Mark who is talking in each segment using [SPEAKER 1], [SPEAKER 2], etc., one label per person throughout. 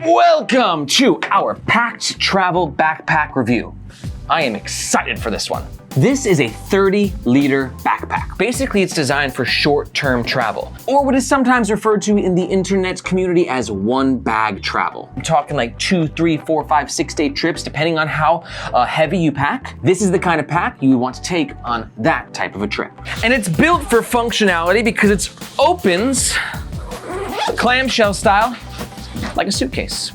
[SPEAKER 1] Welcome to our Pakt travel backpack review. I am excited for this one. This is a 30-liter backpack. Basically, it's designed for short-term travel, or what is sometimes referred to in the internet community as one-bag travel. I'm talking like 2, 3, 4, 5, 6-day trips, depending on how heavy you pack. This is the kind of pack you would want to take on that type of a trip. And it's built for functionality because it opens clamshell style like a suitcase,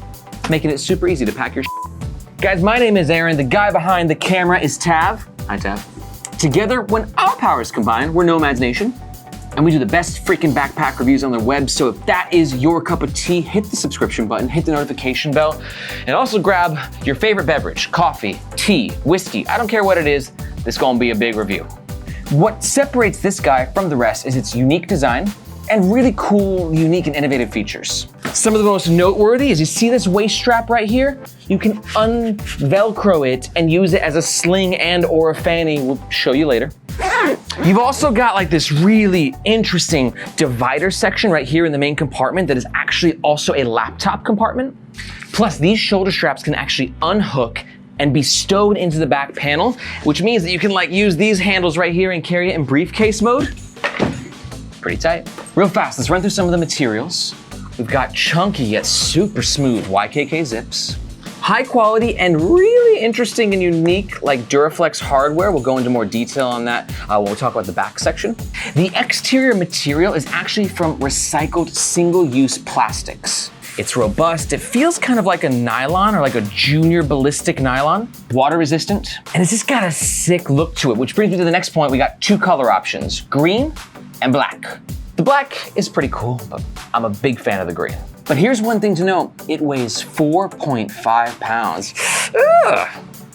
[SPEAKER 1] making it super easy to pack your Guys, my name is Aaron. The guy behind the camera is Tav. Hi, Tav. Together, when our powers combine, we're Nomads Nation, and we do the best freaking backpack reviews on the web. So if that is your cup of tea, hit the subscription button, hit the notification bell, and also grab your favorite beverage, coffee, tea, whiskey, I don't care what it is, this is gonna be a big review. What separates this guy from the rest is its unique design and really cool, unique, and innovative features. Some of the most noteworthy is you see this waist strap right here? You can un-Velcro it and use it as a sling and or a fanny. We'll show you later. You've also got like this really interesting divider section right here in the main compartment that is actually also a laptop compartment. Plus, these shoulder straps can actually unhook and be stowed into the back panel, which means that you can like use these handles right here and carry it in briefcase mode. Pretty tight. Real fast, let's run through some of the materials. We've got chunky yet super smooth YKK zips. High quality and really interesting and unique like Duraflex hardware. We'll go into more detail on that when we talk about the back section. The exterior material is actually from recycled single-use plastics. It's robust, it feels kind of like a nylon or like a junior ballistic nylon. Water resistant, and it's just got a sick look to it, which brings me to the next point. We got two color options, green and black. The black is pretty cool, but I'm a big fan of the green. But here's one thing to note, it weighs 4.5 pounds. Ugh.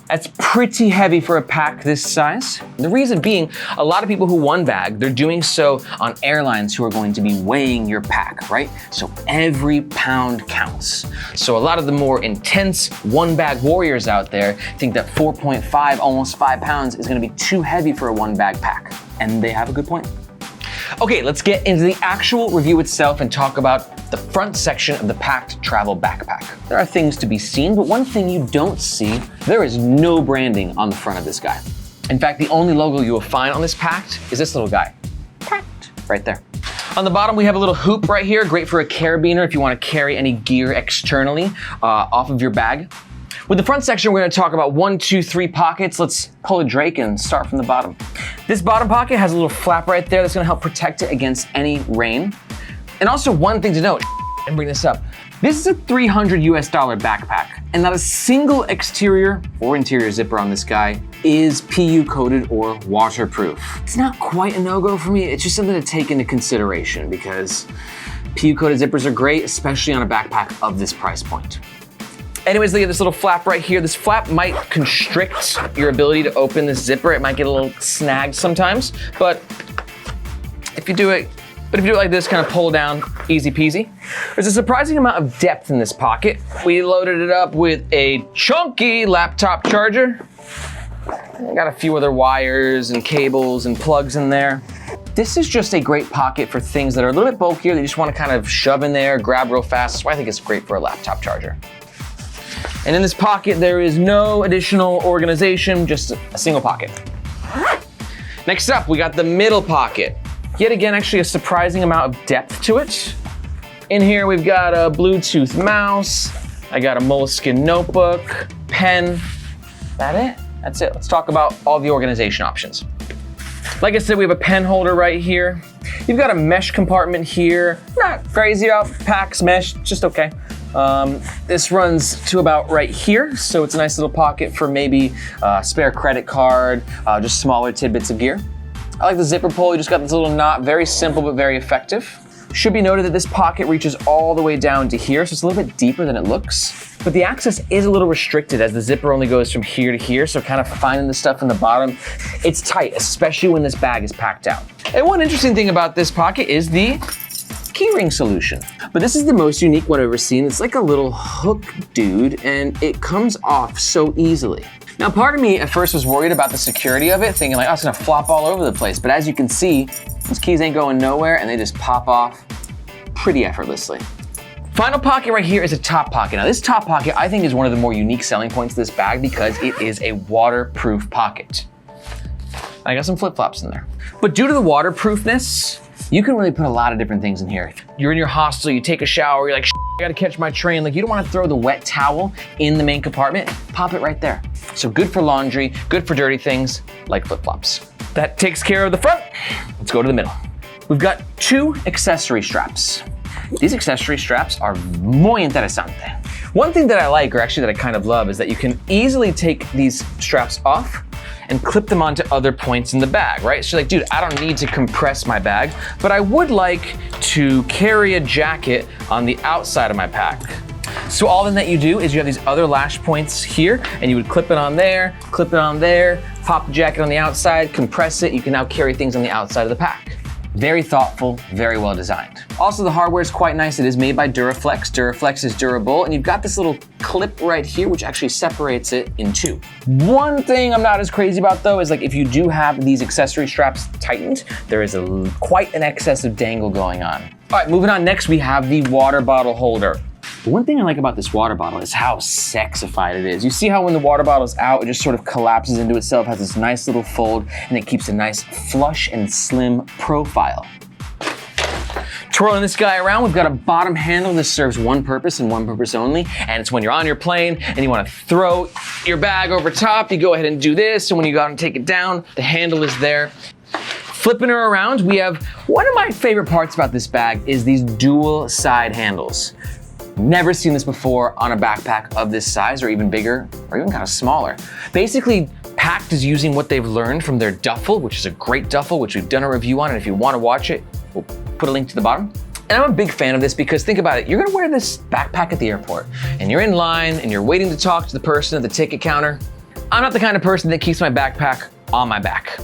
[SPEAKER 1] That's pretty heavy for a pack this size. The reason being, a lot of people who one bag, they're doing so on airlines who are going to be weighing your pack, right? So every pound counts. So a lot of the more intense one bag warriors out there think that 4.5, almost 5 pounds is gonna be too heavy for a one bag pack. And they have a good point. Okay, let's get into the actual review itself and talk about the front section of the Pakt travel backpack. There are things to be seen, but one thing you don't see, there is no branding on the front of this guy. In fact, the only logo you will find on this Pakt is this little guy, Pakt, right there. On the bottom, we have a little hoop right here, great for a carabiner if you want to carry any gear externally off of your bag. With the front section, we're gonna talk about 1, 2, 3 pockets. Let's pull a Drake and start from the bottom. This bottom pocket has a little flap right there that's gonna help protect it against any rain. And also one thing to note, and bring this up, this is a $300 US backpack, and not a single exterior or interior zipper on this guy is PU coated or waterproof. It's not quite a no-go for me, it's just something to take into consideration because PU coated zippers are great, especially on a backpack of this price point. Anyways, look at this little flap right here. This flap might constrict your ability to open this zipper. It might get a little snagged sometimes, but if you do it like this, kind of pull down, easy peasy. There's a surprising amount of depth in this pocket. We loaded it up with a chunky laptop charger. I got a few other wires and cables and plugs in there. This is just a great pocket for things that are a little bit bulkier that you just want to kind of shove in there, grab real fast. That's why I think it's great for a laptop charger. And in this pocket, there is no additional organization, just a single pocket. Next up, we got the middle pocket. Yet again, actually a surprising amount of depth to it. In here, we've got a Bluetooth mouse. I got a Moleskine notebook, pen. That it? That's it. Let's talk about all the organization options. Like I said, we have a pen holder right here. You've got a mesh compartment here. Not crazy about packs mesh, just okay. This runs to about right here, so it's a nice little pocket for maybe a spare credit card, just smaller tidbits of gear. I like the zipper pull, you just got this little knot, very simple but very effective. Should be noted that this pocket reaches all the way down to here, so it's a little bit deeper than it looks. But the access is a little restricted as the zipper only goes from here to here, so kind of finding the stuff in the bottom, it's tight, especially when this bag is packed out. And one interesting thing about this pocket is the keyring solution. But this is the most unique one I've ever seen. It's like a little hook dude, and it comes off so easily. Now, part of me at first was worried about the security of it, thinking like, oh, it's gonna flop all over the place. But as you can see, these keys ain't going nowhere, and they just pop off pretty effortlessly. Final pocket right here is a top pocket. Now this top pocket I think is one of the more unique selling points of this bag because it is a waterproof pocket. I got some flip-flops in there. But due to the waterproofness, you can really put a lot of different things in here. You're in your hostel, you take a shower, you're like, I gotta catch my train. Like you don't wanna throw the wet towel in the main compartment, pop it right there. So good for laundry, good for dirty things like flip-flops. That takes care of the front. Let's go to the middle. We've got 2 accessory straps. These accessory straps are muy interesante. One thing that I like, or actually that I kind of love, is that you can easily take these straps off and clip them onto other points in the bag, right? So you're like, dude, I don't need to compress my bag, but I would like to carry a jacket on the outside of my pack. So all then that you do is you have these other lash points here, and you would clip it on there, pop the jacket on the outside, compress it. You can now carry things on the outside of the pack. Very thoughtful, very well designed. Also, the hardware is quite nice. It is made by Duraflex. Duraflex is durable, and you've got this little clip right here, which actually separates it in 2. One thing I'm not as crazy about though is like if you do have these accessory straps tightened, there is quite an excessive dangle going on. All right, moving on. Next, we have the water bottle holder. One thing I like about this water bottle is how sexified it is. You see how when the water bottle's out, it just sort of collapses into itself, has this nice little fold, and it keeps a nice flush and slim profile. Twirling this guy around, we've got a bottom handle. This serves one purpose and one purpose only, and it's when you're on your plane and you want to throw your bag over top, you go ahead and do this, and when you go out and take it down, the handle is there. Flipping her around, we have one of my favorite parts about this bag is these dual side handles. Never seen this before on a backpack of this size or even bigger or even kind of smaller. Basically, Pakt is using what they've learned from their duffel, which is a great duffel, which we've done a review on, and if you want to watch it, we'll put a link to the bottom. And I'm a big fan of this because think about it, you're gonna wear this backpack at the airport and you're in line and you're waiting to talk to the person at the ticket counter. I'm not the kind of person that keeps my backpack on my back.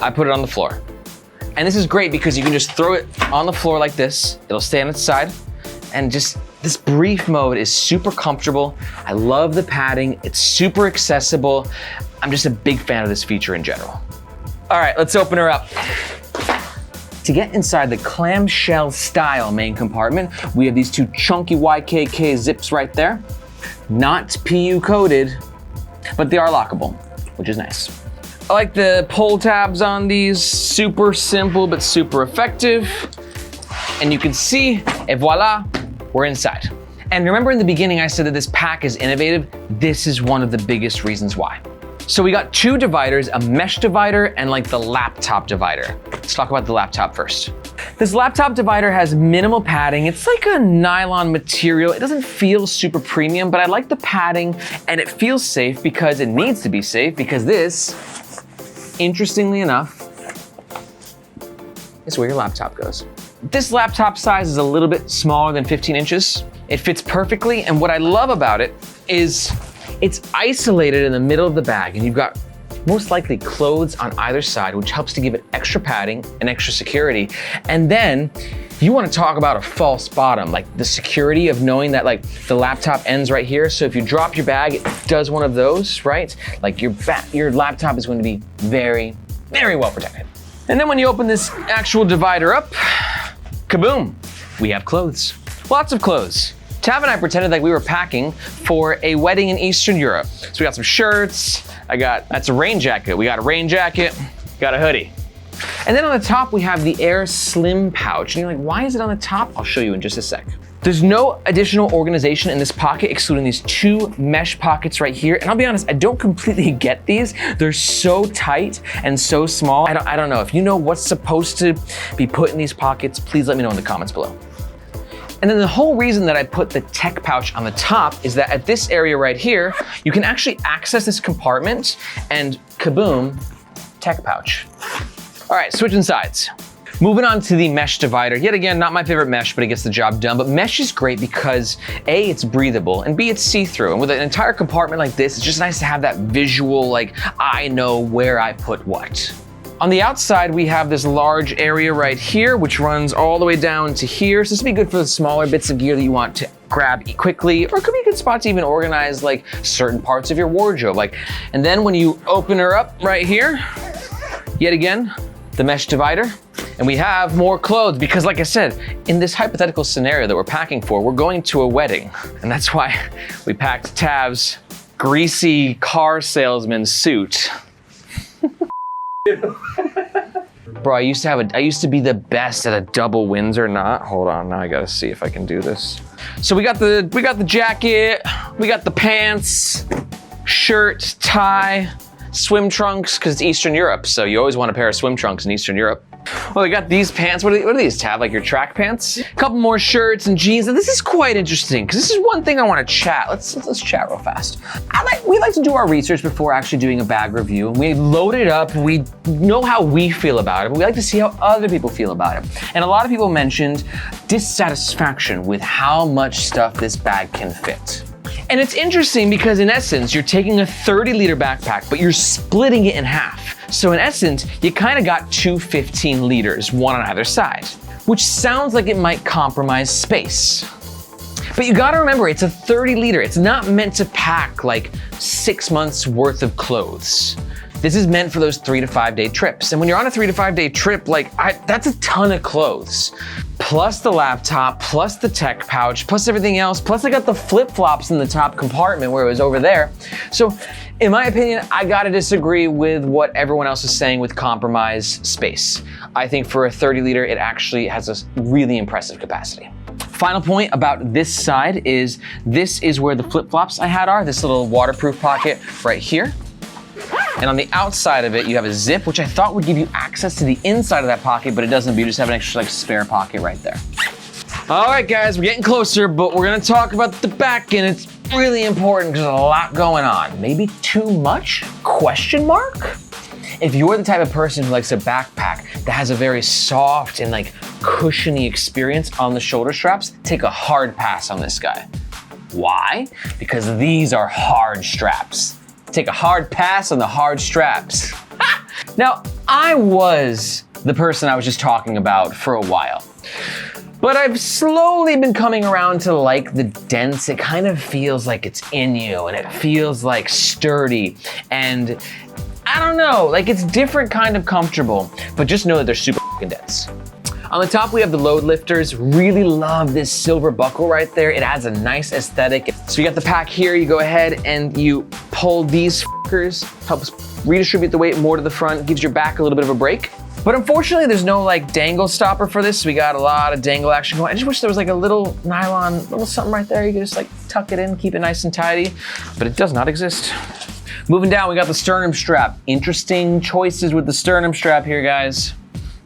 [SPEAKER 1] I put it on the floor. And this is great because you can just throw it on the floor like this, it'll stay on its side, and just this brief mode is super comfortable. I love the padding, it's super accessible. I'm just a big fan of this feature in general. All right, let's open her up. To get inside the clamshell style main compartment, we have these 2 chunky YKK zips right there. Not PU coded, but they are lockable, which is nice. I like the pull tabs on these, super simple but super effective. And you can see, et voila, we're inside. And remember in the beginning I said that this pack is innovative? This is one of the biggest reasons why. So we got 2 dividers, a mesh divider and like the laptop divider. Let's talk about the laptop first. This laptop divider has minimal padding. It's like a nylon material. It doesn't feel super premium, but I like the padding and it feels safe because it needs to be safe because this, interestingly enough, is where your laptop goes. This laptop size is a little bit smaller than 15 inches. It fits perfectly, and what I love about it is it's isolated in the middle of the bag, and you've got most likely clothes on either side, which helps to give it extra padding and extra security. And then you want to talk about a false bottom, like the security of knowing that like the laptop ends right here. So if you drop your bag, it does one of those, right? Like your laptop is going to be very, very well protected. And then when you open this actual divider up, kaboom, we have clothes. Lots of clothes. Tav and I pretended like we were packing for a wedding in Eastern Europe. So we got some shirts, that's a rain jacket. We got a rain jacket, got a hoodie. And then on the top, we have the Air Slim pouch. And you're like, why is it on the top? I'll show you in just a sec. There's no additional organization in this pocket, excluding these 2 mesh pockets right here. And I'll be honest, I don't completely get these. They're so tight and so small. I don't know. If you know what's supposed to be put in these pockets, please let me know in the comments below. And then the whole reason that I put the tech pouch on the top is that at this area right here, you can actually access this compartment and kaboom, tech pouch. All right, switching sides. Moving on to the mesh divider. Yet again, not my favorite mesh, but it gets the job done. But mesh is great because A, it's breathable, and B, it's see-through. And with an entire compartment like this, it's just nice to have that visual, like, I know where I put what. On the outside, we have this large area right here, which runs all the way down to here. So this would be good for the smaller bits of gear that you want to grab quickly, or it could be a good spot to even organize like certain parts of your wardrobe. And then when you open her up right here, yet again, the mesh divider. And we have more clothes because, like I said, in this hypothetical scenario that we're packing for, we're going to a wedding. And that's why we packed Tav's greasy car salesman suit. Bro, I used to be the best at a double Windsor knot. Hold on, now I gotta see if I can do this. So we got the jacket, we got the pants, shirt, tie, swim trunks, because it's Eastern Europe, so you always want a pair of swim trunks in Eastern Europe. Well, we got these pants. What are these, Tav? Like your track pants? A couple more shirts and jeans. And this is quite interesting because this is one thing I want to chat. Let's chat real fast. We like to do our research before actually doing a bag review. And we load it up. We know how we feel about it, but we like to see how other people feel about it. And a lot of people mentioned dissatisfaction with how much stuff this bag can fit. And it's interesting because in essence, you're taking a 30-liter backpack, but you're splitting it in half. So in essence, you kind of got two 15 liters, one on either side, which sounds like it might compromise space. But you gotta remember, it's a 30-liter. It's not meant to pack like 6 months worth of clothes. This is meant for those 3 to 5 day trips. And when you're on a 3 to 5 day trip, that's a ton of clothes. Plus the laptop, plus the tech pouch, plus everything else, plus I got the flip-flops in the top compartment where it was over there. So in my opinion, I gotta disagree with what everyone else is saying with compromise space. I think for a 30-liter, it actually has a really impressive capacity. Final point about this side is this is where the flip-flops I had are, this little waterproof pocket right here. And on the outside of it, you have a zip, which I thought would give you access to the inside of that pocket, but it doesn't. You just have an extra spare pocket right there. All right, guys, we're getting closer, but we're gonna talk about the back, and it's really important because there's a lot going on. Maybe too much? Question mark? If you're the type of person who likes a backpack that has a very soft and cushiony experience on the shoulder straps, take a hard pass on this guy. Why? Because these are hard straps. Take a hard pass on the hard straps. Now, I was the person I was just talking about for a while, but I've slowly been coming around to like the dense. It kind of feels like it's in you and it feels like sturdy and I don't know, it's different kind of comfortable, but just know that they're super fucking dense. On the top, we have the load lifters. Really love this silver buckle right there. It adds a nice aesthetic. So you got the pack here, you go ahead and you pull these fuckers, helps redistribute the weight more to the front, gives your back a little bit of a break. But unfortunately, there's no dangle stopper for this. So we got a lot of dangle action going. I just wish there was a little nylon, little something right there. You could just tuck it in, keep it nice and tidy, but it does not exist. Moving down, we got the sternum strap. Interesting choices with the sternum strap here, guys.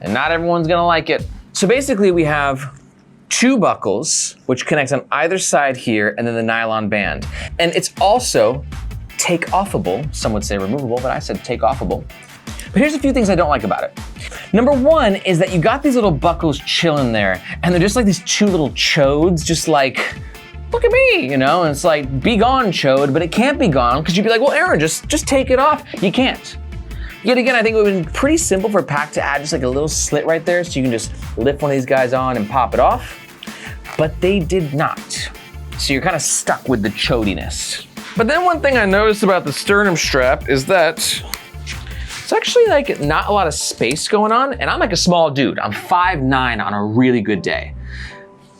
[SPEAKER 1] And not everyone's gonna like it. So basically we have two buckles, which connect on either side here, and then the nylon band. And it's also take-offable. Some would say removable, but I said take-offable. But here's a few things I don't like about it. Number one is that you got these little buckles chilling there, and they're just these two little chodes, just look at me, and it's be gone chode, but it can't be gone, because you'd be like, well, Aaron, just take it off. You can't. Yet again, I think it would have been pretty simple for Pakt to add just a little slit right there so you can just lift one of these guys on and pop it off. But they did not. So you're kind of stuck with the chodiness. But then one thing I noticed about the sternum strap is that it's actually not a lot of space going on. And I'm a small dude. I'm 5'9" on a really good day.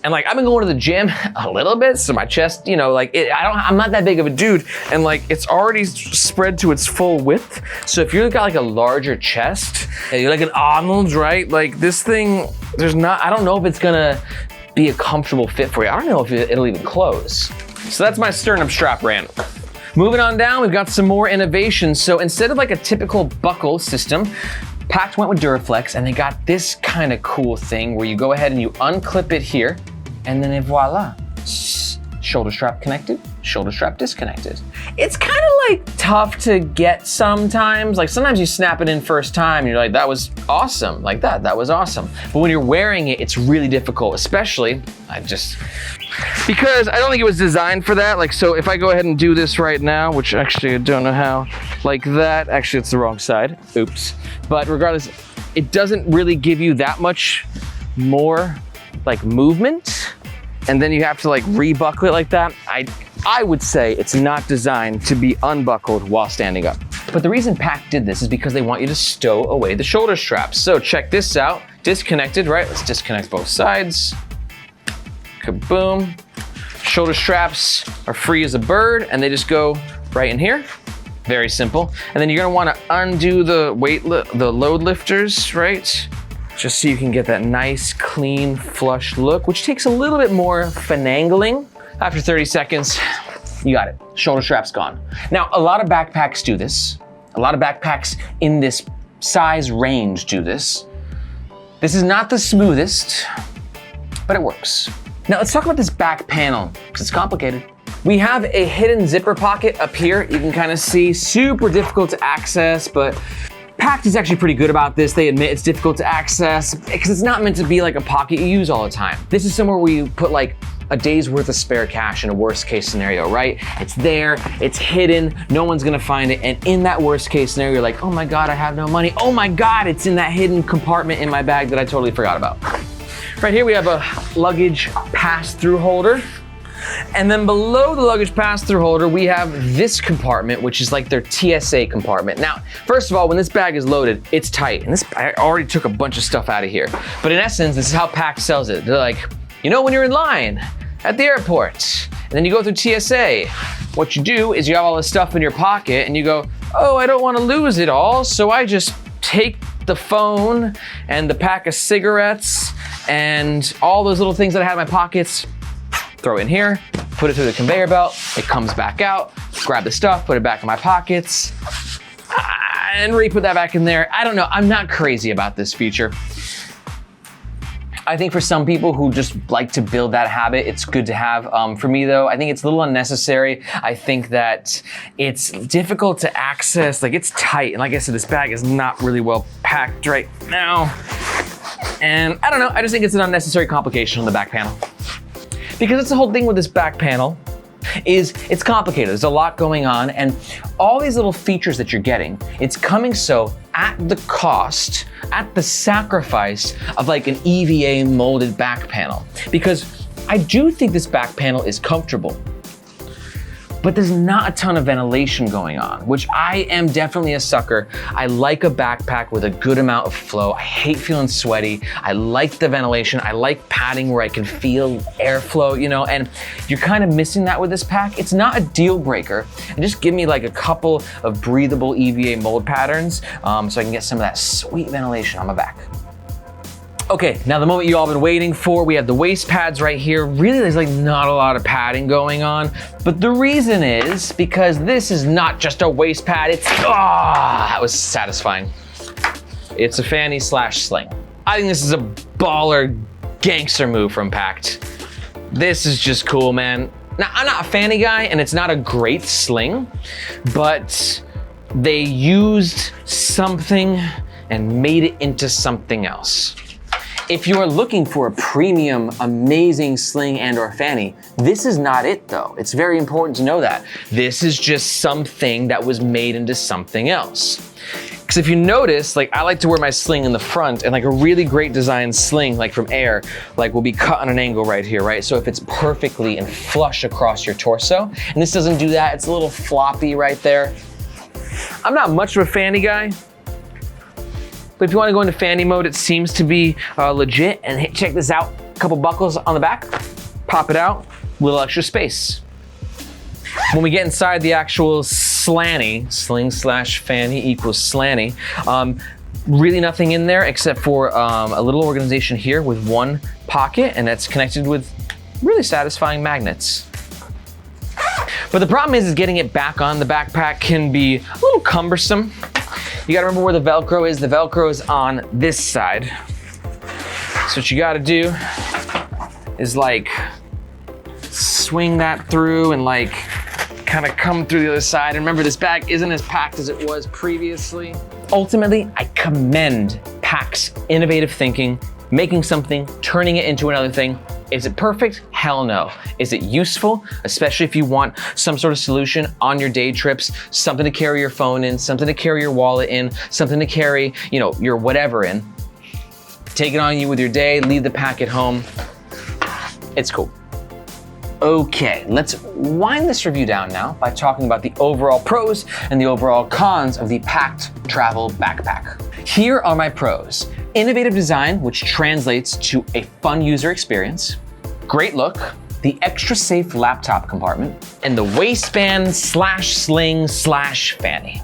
[SPEAKER 1] And I've been going to the gym a little bit, so my chest, I'm not that big of a dude, and it's already spread to its full width. So if you've got a larger chest, you're like an Arnold, right? This thing, I don't know if it's gonna be a comfortable fit for you. I don't know if it'll even close. So that's my sternum strap rant. Moving on down, we've got some more innovations. So instead of a typical buckle system, Pakt went with Duraflex, and they got this kind of cool thing where you go ahead and you unclip it here, and then voila, shoulder strap connected, shoulder strap disconnected. It's kind of tough to get sometimes. Sometimes you snap it in first time and you're that was awesome. That was awesome. But when you're wearing it, it's really difficult, especially, because I don't think it was designed for that. So if I go ahead and do this right now, which actually I don't know how, that, actually it's the wrong side, oops. But regardless, it doesn't really give you that much more movement, and then you have to rebuckle it like that. I would say it's not designed to be unbuckled while standing up. But the reason Pakt did this is because they want you to stow away the shoulder straps. So check this out. disconnected, right? Let's disconnect both sides. Kaboom. Shoulder straps are free as a bird, and they just go right in here. Very simple. And then you're gonna wanna undo the load lifters, right? Just so you can get that nice, clean, flush look, which takes a little bit more finagling. After 30 seconds, you got it. Shoulder strap's gone. Now, a lot of backpacks do this. A lot of backpacks in this size range do this. This is not the smoothest, but it works. Now let's talk about this back panel, because it's complicated. We have a hidden zipper pocket up here. You can kind of see, super difficult to access, but Pakt is actually pretty good about this. They admit it's difficult to access because it's not meant to be like a pocket you use all the time. This is somewhere where you put like a day's worth of spare cash in a worst case scenario, right? It's there, it's hidden, no one's gonna find it. And in that worst case scenario, you're like, oh my God, I have no money. Oh my God, it's in that hidden compartment in my bag that I totally forgot about. Right here we have a luggage pass-through holder. And then below the luggage pass-through holder, we have this compartment, which is like their TSA compartment. Now, first of all, when this bag is loaded, it's tight. And I already took a bunch of stuff out of here. But in essence, this is how Pakt sells it. They're like, you know, when you're in line at the airport, and then you go through TSA, what you do is you have all this stuff in your pocket and you go, oh, I don't want to lose it all, so I just take the phone and the pack of cigarettes and all those little things that I had in my pockets, throw it in here, put it through the conveyor belt, it comes back out, grab the stuff, put it back in my pockets, and re-put that back in there. I don't know, I'm not crazy about this feature. I think for some people who just like to build that habit, it's good to have. For me though, I think it's a little unnecessary. I think that it's difficult to access, like it's tight. And like I said, this bag is not really well packed right now. And I don't know, I just think it's an unnecessary complication on the back panel. Because it's the whole thing with this back panel is it's complicated. There's a lot going on, and all these little features that you're getting, it's coming so at the cost, at the sacrifice of like an EVA molded back panel. Because I do think this back panel is comfortable, but there's not a ton of ventilation going on, which I am definitely a sucker. I like a backpack with a good amount of flow. I hate feeling sweaty. I like the ventilation. I like padding where I can feel airflow, you know, and you're kind of missing that with this pack. It's not a deal breaker. And just give me like a couple of breathable EVA mold patterns so I can get some of that sweet ventilation on my back. Okay, now the moment you all been waiting for, we have the waist pads right here. Really, there's like not a lot of padding going on, but the reason is because this is not just a waist pad, it's, that was satisfying. It's a fanny slash sling. I think this is a baller gangster move from Pakt. This is just cool, man. Now, I'm not a fanny guy and it's not a great sling, but they used something and made it into something else. If you are looking for a premium, amazing sling and or fanny, this is not it though. It's very important to know that. This is just something that was made into something else. Because if you notice, like I like to wear my sling in the front, and like a really great design sling, like from Air, like will be cut on an angle right here, right? So if it's perfectly and flush across your torso, and this doesn't do that, it's a little floppy right there. I'm not much of a fanny guy, but if you want to go into fanny mode, it seems to be legit. And check this out, a couple buckles on the back, pop it out, little extra space. When we get inside the actual slanty, sling slash fanny equals slanty, really nothing in there except for a little organization here with one pocket, and that's connected with really satisfying magnets. But the problem is getting it back on the backpack can be a little cumbersome. You gotta remember where the Velcro is. The Velcro is on this side. So what you gotta do is like swing that through and like kind of come through the other side. And remember, this bag isn't as packed as it was previously. Ultimately, I commend Pakt's innovative thinking, making something, turning it into another thing. Is it perfect? Hell no. Is it useful? Especially if you want some sort of solution on your day trips, something to carry your phone in, something to carry your wallet in, something to carry, you know, your whatever in. Take it on you with your day, leave the pack at home. It's cool. Okay, let's wind this review down now by talking about the overall pros and the overall cons of the Pakt travel backpack. Here are my pros. Innovative design, which translates to a fun user experience. Great look, the extra safe laptop compartment, and the waistband slash sling slash fanny.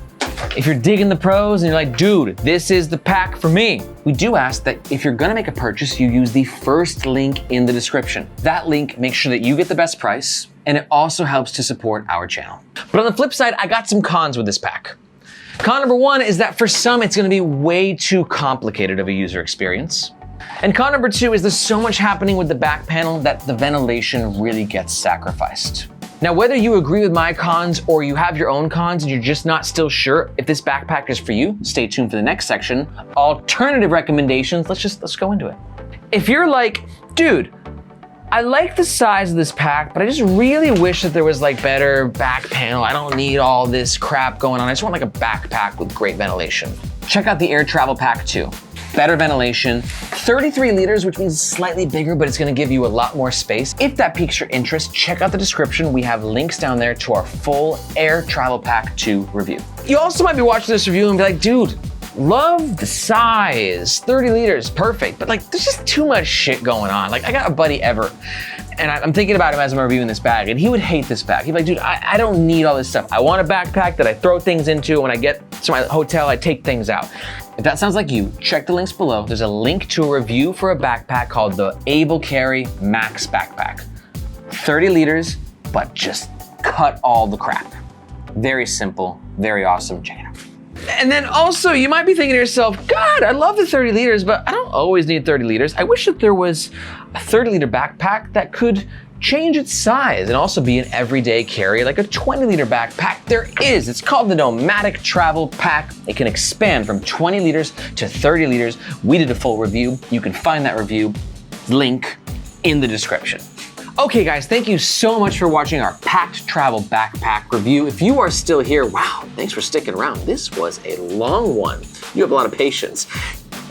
[SPEAKER 1] If you're digging the pros and you're like, dude, this is the pack for me, we do ask that if you're gonna make a purchase, you use the first link in the description. That link makes sure that you get the best price, and it also helps to support our channel. But on the flip side, I got some cons with this pack. Con number one is that for some, it's gonna be way too complicated of a user experience. And con number two is there's so much happening with the back panel that the ventilation really gets sacrificed. Now, whether you agree with my cons or you have your own cons and you're just not still sure if this backpack is for you, stay tuned for the next section. Alternative recommendations, let's go into it. If you're like, dude, I like the size of this pack, but I just really wish that there was like better back panel. I don't need all this crap going on. I just want like a backpack with great ventilation. Check out the Air Travel Pack 2. Better ventilation, 33 liters, which means slightly bigger, but it's gonna give you a lot more space. If that piques your interest, check out the description. We have links down there to our full Air Travel Pack 2 review. You also might be watching this review and be like, dude, love the size, 30 liters, perfect. But like, there's just too much shit going on. Like I got a buddy Ever, and I'm thinking about him as I'm reviewing this bag, and he would hate this bag. He'd be like, dude, I don't need all this stuff. I want a backpack that I throw things into. When I get to my hotel, I take things out. If that sounds like you, check the links below. There's a link to a review for a backpack called the Able Carry Max Backpack. 30 liters, but just cut all the crap. Very simple, very awesome. Check it out. And then also, you might be thinking to yourself, God, I love the 30 liters, but I don't always need 30 liters. I wish that there was a 30 liter backpack that could change its size and also be an everyday carry, like a 20 liter backpack. There is, it's called the Nomadic Travel Pack. It can expand from 20 liters to 30 liters. We did a full review. You can find that review link in the description. Okay guys, thank you so much for watching our Pakt Travel Backpack review. If you are still here, wow, thanks for sticking around. This was a long one. You have a lot of patience.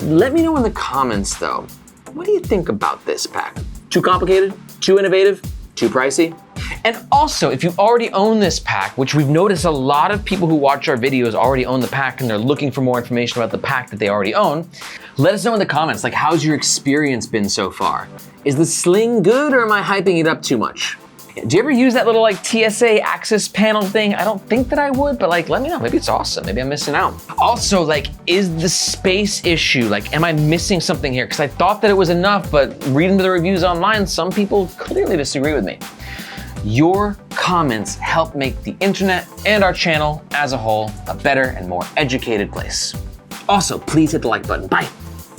[SPEAKER 1] Let me know in the comments though, what do you think about this pack? Too complicated? Too innovative? Too pricey? And also, if you already own this pack, which we've noticed a lot of people who watch our videos already own the pack and they're looking for more information about the pack that they already own, let us know in the comments, like how's your experience been so far? Is the sling good or am I hyping it up too much? Do you ever use that little like TSA access panel thing? I don't think that I would, but like, let me know. Maybe it's awesome. Maybe I'm missing out. Also, like, is the space issue, like, am I missing something here? Because I thought that it was enough, but reading the reviews online, some people clearly disagree with me. Your comments help make the internet and our channel as a whole a better and more educated place. Also, please hit the like button. Bye.